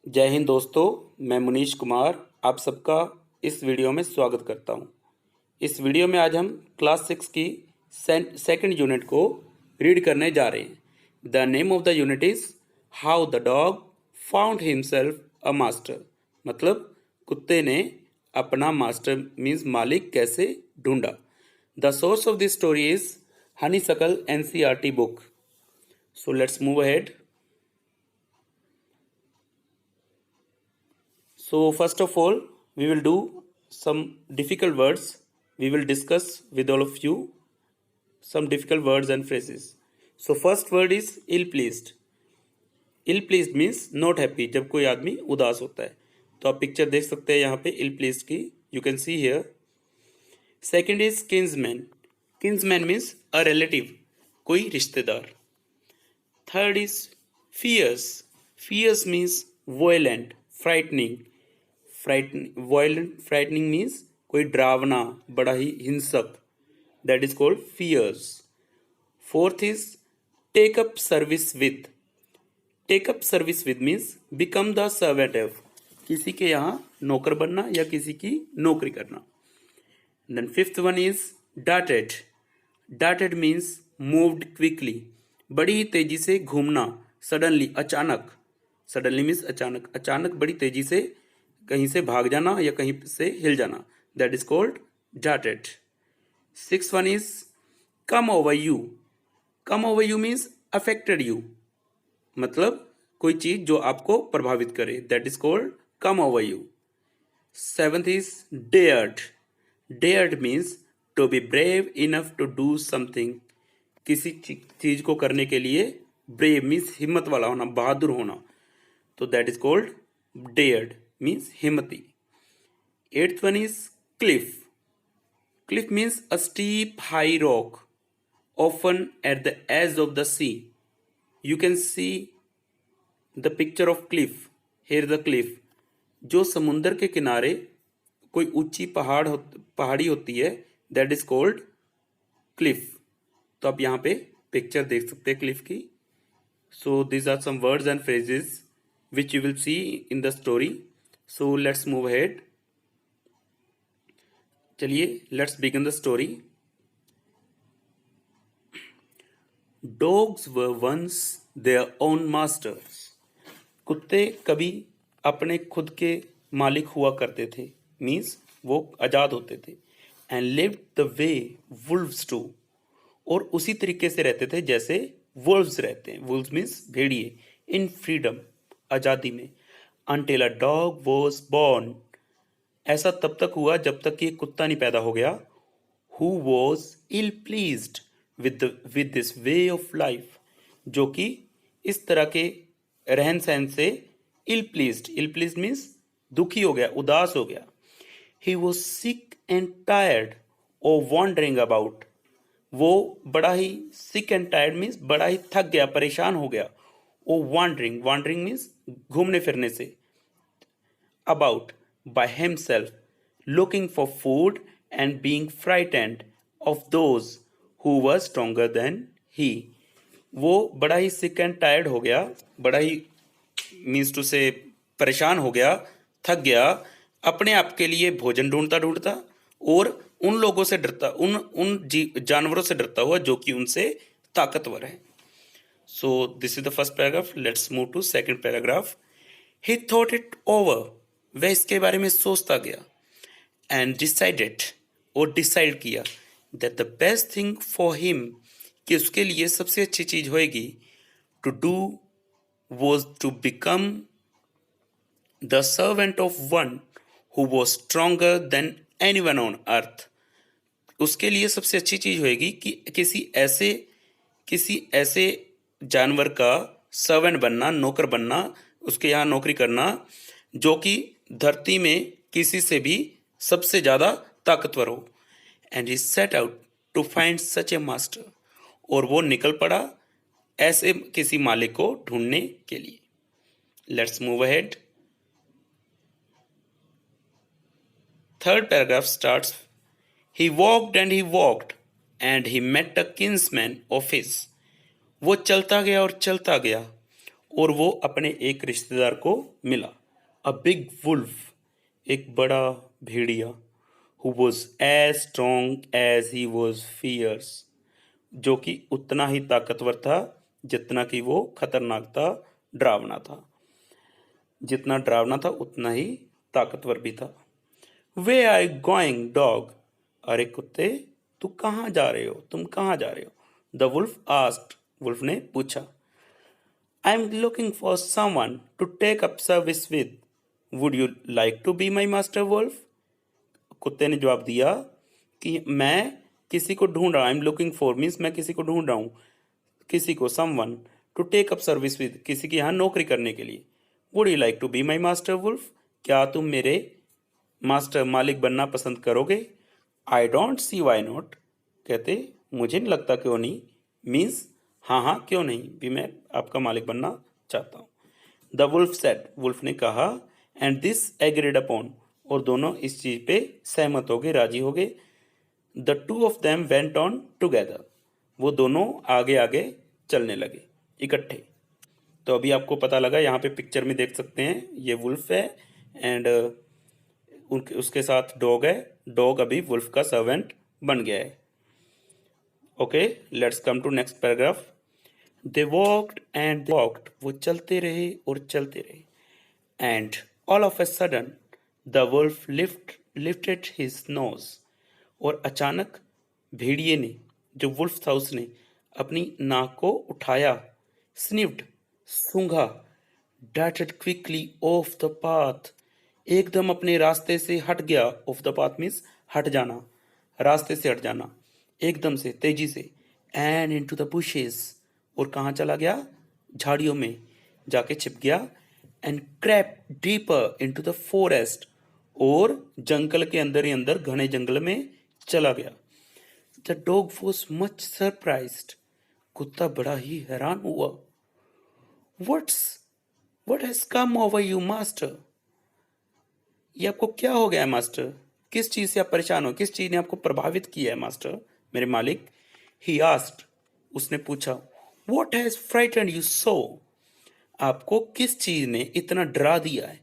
जय हिंद दोस्तों। मैं मुनीश कुमार आप सबका इस वीडियो में स्वागत करता हूं। इस वीडियो में आज हम क्लास 6 की सेकंड यूनिट को रीड करने जा रहे हैं। The name of the unit is how the dog found himself a master. मतलब कुत्ते ने अपना मास्टर मीन्स मालिक कैसे ढूंढा। The source of this story is honeysuckle NCERT book. So let's move ahead. So first of all, we will do some difficult words. We will discuss with all of you some difficult words and phrases. So first word is ill-pleased. Ill-pleased means not happy. जब कोई आदमी उदास होता है तो आप picture देख सकते हैं यहाँ पे ill-pleased की. You can see here. Second is kinsman. Kinsman means a relative. कोई रिश्तेदार. Third is fierce. Fierce means violent, frightening. Frightening means कोई डरावना, बड़ा ही हिंसक. That is called fierce. Fourth is take up service with. Take up service with means become the servant of. किसी के यहाँ नौकर बनना या किसी की नौकरी करना. Then fifth one is darted. Darted means moved quickly. बड़ी ही तेजी से घूमना. सडनली, अचानक. सडनली मीन्स अचानक. अचानक बड़ी तेजी से कहीं से भाग जाना या कहीं से हिल जाना. That is called darted. Six one is come over you. Come over you means affected you. मतलब कोई चीज जो आपको प्रभावित करे. That is called come over you. Seventh is dared. Dared means to be brave enough to do something. किसी चीज को करने के लिए ब्रेव मीन्स हिम्मत वाला होना, बहादुर होना. तो that is called dared means हिम्मती. Eighth one is cliff. Cliff means a steep high rock often at the edge of the sea. You can see the picture of cliff. Here the cliff. जो समुंदर के किनारे कोई ऊंची पहाड़ी होती है. That is called cliff. तो आप यहाँ पे पिक्चर देख सकते हैं क्लिफ की. So these are some words and phrases which you will see in the story. So let's move ahead. चलिए let's begin the story. Dogs were once their own masters. कुत्ते कभी अपने खुद के मालिक हुआ करते थे. मीन्स वो आजाद होते थे. And lived the way wolves do. और उसी तरीके से रहते थे जैसे wolves रहते हैं. Wolves means भेड़िए. In freedom, आजादी में. Until a dog was born. ऐसा तब तक हुआ जब तक कि एक कुत्ता नहीं पैदा हो गया. Who was ill pleased with this way of life. जो कि इस तरह के रहन सहन से ill pleased. Ill pleased means दुखी हो गया, उदास हो गया. He was sick and tired of wandering about. वो बड़ा ही sick and tired means बड़ा ही थक गया, परेशान हो गया. ओ wandering means घूमने फिरने से. About by himself, looking for food and being frightened of those who were stronger than he. वो बड़ा ही sick and tired हो गया, बड़ा ही means to say परेशान हो गया, थक गया, अपने आप के लिए भोजन ढूंढता और उन लोगों से डरता, उन जानवरों से डरता हुआ जो कि उनसे ताकतवर है. So this is the first paragraph. Let's move to second paragraph. He thought it over. वह इसके बारे में सोचता गया. And decided और डिसाइड किया that the best thing for him कि उसके लिए सबसे अच्छी चीज होएगी to do was to become the servant of one who was stronger than anyone on earth. उसके लिए सबसे अच्छी चीज होएगी कि किसी ऐसे जानवर का सर्वेंट बनना, नौकर बनना, उसके यहाँ नौकरी करना जो कि धरती में किसी से भी सबसे ज्यादा ताकतवर हो. And he set out to find such a master. और वो निकल पड़ा ऐसे किसी मालिक को ढूंढने के लिए. Let's move ahead. Third paragraph starts. He walked and he met a kinsman of his. वो चलता गया और चलता गया और वो अपने एक रिश्तेदार को मिला। अ बिग वुल्फ, एक बड़ा भेड़िया, who was as strong as he was fierce, जो कि उतना ही ताकतवर था जितना कि वो खतरनाक था, डरावना था। जितना डरावना था उतना ही ताकतवर भी था। वे आर गोइंग डॉग, अरे कुत्ते तू कहाँ जा रहे हो, तुम कहाँ जा रहे हो? द वुल्फ आस्क्ड, वुल्फ ने पूछा। I am looking for someone to take up service with, would you like to be my master wolf? कुत्ते ने जवाब दिया कि मैं किसी को ढूंढ रहा हूँ। I am looking for means मैं किसी को ढूंढ रहा हूँ, किसी को, someone to take up service with, किसी के यहाँ नौकरी करने के लिए। Would you like to be my master wolf, क्या तुम मेरे मास्टर मालिक बनना पसंद करोगे? I don't see why not, कहते मुझे नहीं लगता क्यों नहीं, मीन्स हाँ हाँ क्यों नहीं, भी मैं आपका मालिक बनना चाहता हूँ। द वुल्फ सेड, वुल्फ ने कहा, एंड दिस एग्रीड अपॉन, और दोनों इस चीज पे सहमत हो गए, राजी हो गए। The two of them went on together, वो दोनों आगे आगे चलने लगे इकट्ठे। तो अभी आपको पता लगा, यहाँ पे पिक्चर में देख सकते हैं, ये वुल्फ है एंड उनके उसके साथ डॉग है। डॉग अभी वुल्फ का सर्वेंट बन गया है। Okay, let's come to next paragraph. They walked and walked, वो चलते रहे और चलते रहे। And all of a sudden the wolf lifted his nose, और अचानक भेड़िए ने, जो वुल्फ था उसने अपनी नाक को उठाया। Sniffed, सूंघा। darted quickly of the path, एकदम अपने रास्ते से हट गया। ऑफ द पाथ मीन्स हट जाना, रास्ते से हट जाना, एकदम से तेजी से। एंड इनटू द बुशेस, और कहाँ चला गया? झाड़ियों में जाके छिप गया। And crept deeper into the forest, और जंगल के अंदर ही अंदर घने जंगल में चला गया। The dog was much surprised, कुत्ता बड़ा ही हैरान हुआ। What has come over you, master? ये आपको क्या हो गया है मास्टर? किस चीज से आप परेशान हो? किस चीज ने आपको प्रभावित किया है मास्टर, मेरे मालिक? He asked, उसने पूछा। What has frightened you so? आपको किस चीज ने इतना डरा दिया है?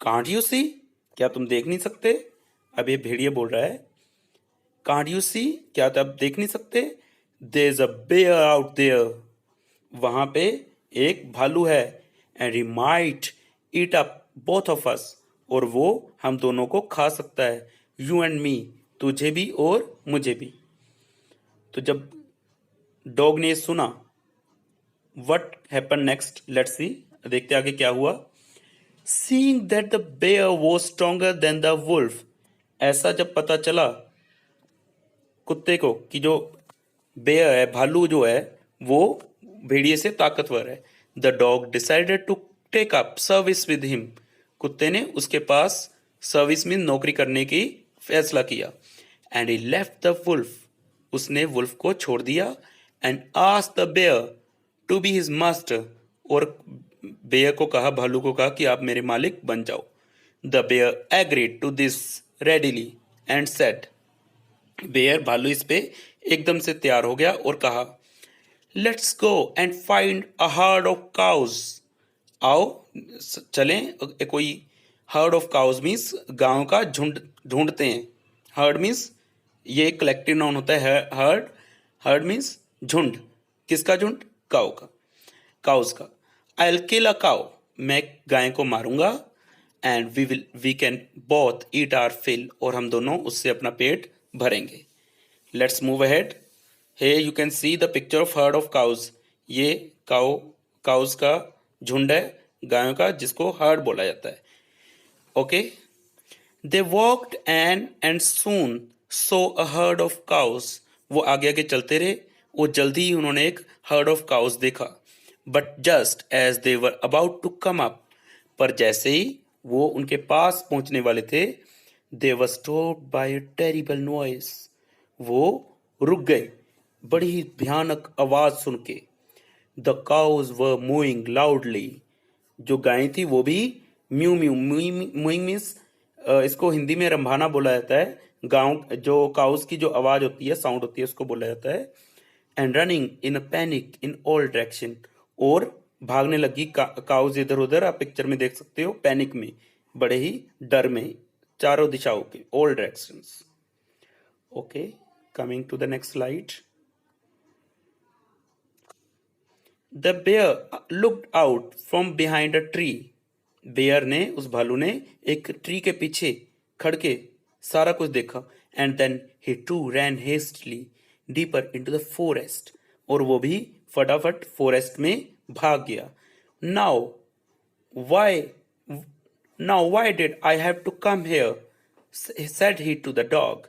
Can't you see? क्या तुम देख नहीं सकते? अब ये भेड़िया बोल रहा है। Can't you see? क्या आप देख नहीं सकते? There's a bear out there. वहां पे एक भालू है। And he might eat up both of us, और वो हम दोनों को खा सकता है। यू एंड मी, तुझे भी और मुझे भी। तो जब डॉग ने सुना, what happen next, let's see, देखते आगे क्या हुआ। Seeing that the bear was stronger than the wolf, ऐसा जब पता चला कुत्ते को कि जो बेयर है, भालू जो है, वो भेड़िए से ताकतवर है। The dog decided to take up service with him, कुत्ते ने उसके पास सर्विस में नौकरी करने की फैसला किया। And he left the wolf, उसने वुल्फ को छोड़ दिया। And asked the bear to be his master, और बेयर को कहा, भालू को कहा कि आप मेरे मालिक बन जाओ। The bear agreed to this readily and said, bear, भालू इस पे एकदम से तैयार हो गया और कहा, let's go and find a herd of cause, आओ चलें कोई हर्ड ऑफ काउज मीन्स गांव का झुंड ढूंढते हैं। हर्ड मीन्स ये कलेक्टिव नाउन होता है। हर्ड, हर्ड मीन्स झुंड, किसका झुंड? काउ का, काउज का। I will kill a cow, मैं गाय को मारूंगा। And we can both eat our fill, और हम दोनों उससे अपना पेट भरेंगे। Let's move ahead. Hey you can see the picture of herd of cows, ये काउज का झुंड है गायों का, जिसको हर्ड बोला जाता है। Okay, they walked and soon so a herd of cause, वो आगे आगे चलते रहे और जल्दी ही उन्होंने एक हर्ड ऑफ काउज देखा। But just as they were about to come up, पर जैसे ही वो उनके पास पहुंचने वाले थे, they were stopped by a terrible noise, वो रुक गए बड़ी ही भयानक आवाज सुन के। The cows were mooing loudly, जो गायें थी वो भी म्यू म्यू, मूइंग मीन्स इसको हिंदी में रंभाना बोला जाता है। गाँव जो काउज की जो आवाज होती है, साउंड होती है, उसको बोला जाता है। And running in a panic in all direction, और भागने लगी काउज इधर उधर, आप पिक्चर में देख सकते हो, पैनिक में, बड़े ही डर में, चारों दिशाओं के, all directions. Okay, coming to the next slide. The bear looked out from behind a tree. Bear ने, उस भालू ने एक ट्री के पीछे खड़ के सारा कुछ देखा। And then he too ran hastily deeper into the forest, और वो भी फटाफट फॉरेस्ट में भाग गया। Now why now why did I have to come here, said he to the dog.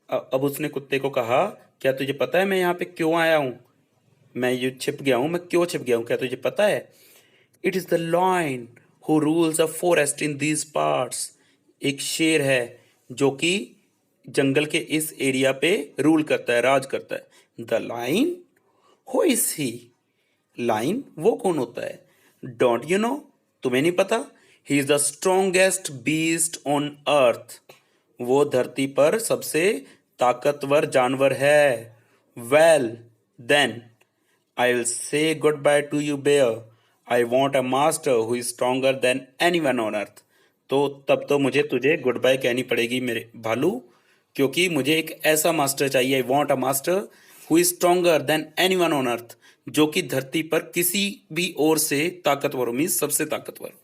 अब उसने कुत्ते को कहा, क्या तुझे पता है मैं यहाँ पे क्यों आया हूँ? मैं ये छिप गया हूँ, मैं क्यों छिप गया हूँ, क्या तुझे पता है? It is the lion who rules a forest in these parts. एक शेर है जो कि जंगल के इस एरिया पे रूल करता है, राज करता है। The line, who is he? Line वो कौन होता है? डोंट यू नो, तुम्हें नहीं पता? He is the strongest beast on earth. वो धरती पर सबसे ताकतवर जानवर है। Well then I will say goodbye to you bear, I want a master who is stronger than anyone on earth. तो तब तो मुझे तुझे गुड बाय कहनी पड़ेगी मेरे भालू, क्योंकि मुझे एक ऐसा मास्टर चाहिए। आई want a master who is stronger than anyone on earth, जो कि धरती पर किसी भी ओर से ताकतवर हो, मीन्स सबसे ताकतवर।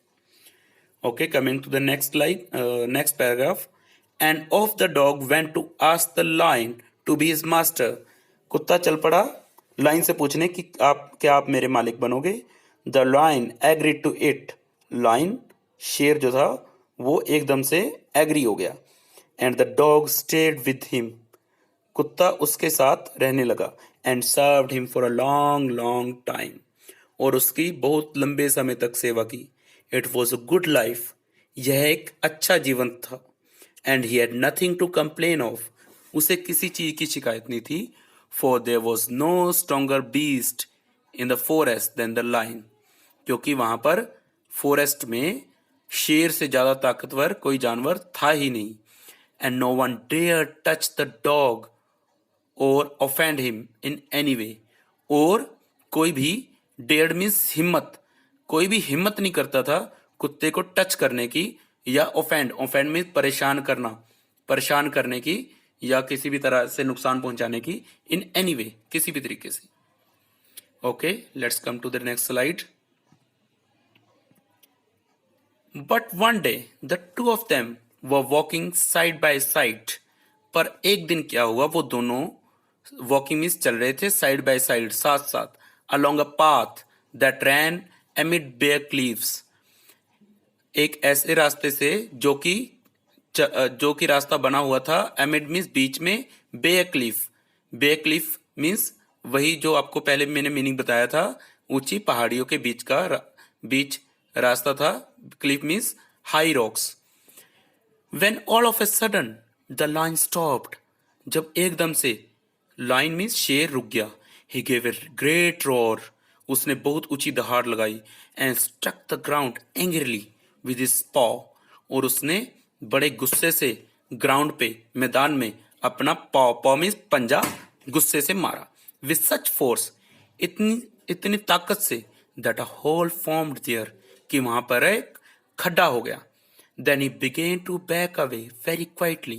Okay, coming to the next slide, next paragraph. And off the dog went to ask the lion to be his master. कुत्ता चल पड़ा लाइन से पूछने कि आप मेरे मालिक बनोगे? The lion agreed to it. Line, शेर जो था, वो एकदम से एग्री हो गया। And the dog stayed with him. कुत्ता उसके साथ रहने लगा। And served him for a long long time. और उसकी बहुत लंबे समय तक सेवा की। It was a good life, यह एक अच्छा जीवन था। And he had nothing to complain of, उसे किसी चीज की शिकायत नहीं थी। For there was no stronger beast in the forest than the lion, क्योंकि वहां पर फॉरेस्ट में शेर से ज्यादा ताकतवर कोई जानवर था ही नहीं। And no one dare touch the dog or offend him in any way, और कोई भी, डेयर्ड मीन्स हिम्मत, कोई भी हिम्मत नहीं करता था कुत्ते को टच करने की, या ऑफेंड, ऑफेंड मीन्स परेशान करना, परेशान करने की, या किसी भी तरह से नुकसान पहुंचाने की, इन एनी वे, किसी भी तरीके से। Okay, let's come to the next slide. But one day the two of them were walking side by side. पर एक दिन क्या हुआ, वो दोनों वॉकिंग मीन्स चल रहे थे साइड बाय साइड, साथ साथ, along a path that ran amid bare cliffs. एक ऐसे रास्ते से जो कि रास्ता बना हुआ था, एमिड मीन्स बीच में, bare cliff, bare cliff means वही जो आपको पहले मैंने मीनिंग बताया था, ऊंची पहाड़ियों के बीच का बीच रास्ता था। Cliff means high rocks. When all of a sudden the lion stopped, जब एकदम से, लाइन मीन्स शेर, रुक गया। He gave a great roar, उसने बहुत ऊंची दहाड़ लगाई। And struck the ground angrily with his paw, और उसने बड़े गुस्से से ग्राउंड पे, मैदान में, अपना पाव, पाव मीन्स पंजा, गुस्से से मारा। With such force, इतनी इतनी ताकत से, that a hole formed there, कि वहां पर एक खड्डा हो गया। Then he began to back away very quietly.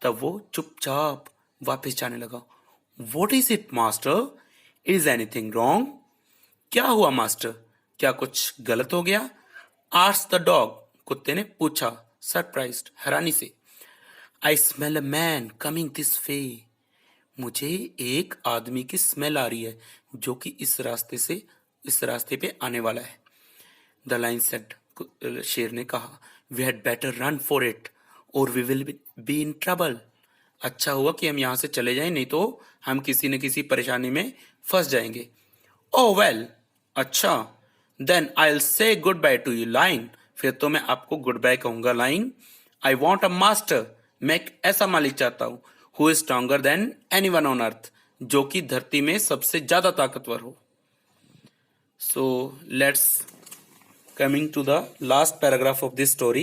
तब वो चुपचाप वापस जाने लगा। What is it, master? Is anything wrong? क्या हुआ मास्टर, क्या कुछ गलत हो गया? Asked the dog. कुत्ते ने पूछा, सरप्राइज्ड, हैरानी से। I smell a man coming this way. मुझे एक आदमी की स्मेल आ रही है जो कि इस रास्ते पे आने वाला है। द लाइन सेड, शेर ने कहा, we had better run for it or we will be in trouble. अच्छा हुआ कि हम यहाँ से चले जाएं, नहीं तो हम किसी न किसी परेशानी में फंस जाएंगे। ओह वेल, अच्छा, then I will say goodbye to you lion, फिर तो मैं आपको गुड बाय कहूंगा lion. I want a master, मैं एक ऐसा मालिक चाहता हूँ, who is stronger than anyone on earth, जो कि धरती में सबसे ज्यादा ताकतवर हो। So let's coming to the last paragraph of this story.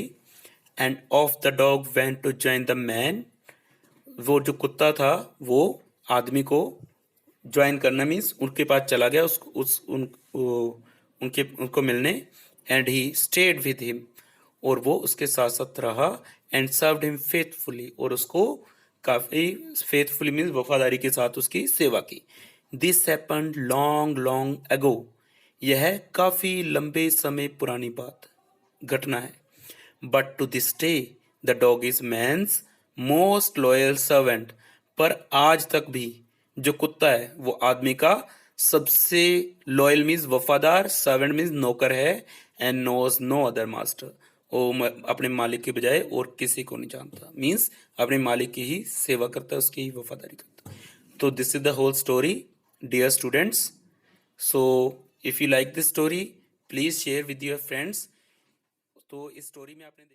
And off the dog went to join the man. वो जो कुत्ता था वो आदमी को ज्वाइन करना मीन्स उनके पास चला गया, उनको मिलने, and he stayed with him, और वो उसके साथ साथ रहा, एंड सर्व्ड हिम फेथफुली, और उसको काफी फेथफुली मीन्स वफादारी के साथ उसकी सेवा की। This happened long long ago, यह काफी लंबे समय पुरानी घटना है। But to this day the dog is man's most loyal servant, पर आज तक भी जो कुत्ता है वो आदमी का सबसे लॉयल मीन्स वफादार, सर्वेंट मीन्स नौकर है, and knows no other master, वो अपने मालिक के बजाय और किसी को नहीं जानता, मीन्स अपने मालिक की ही सेवा करता है, उसकी ही वफादारी करता है। तो this is the whole story dear students. So if you like this story please share with your friends. तो इस स्टोरी में आपने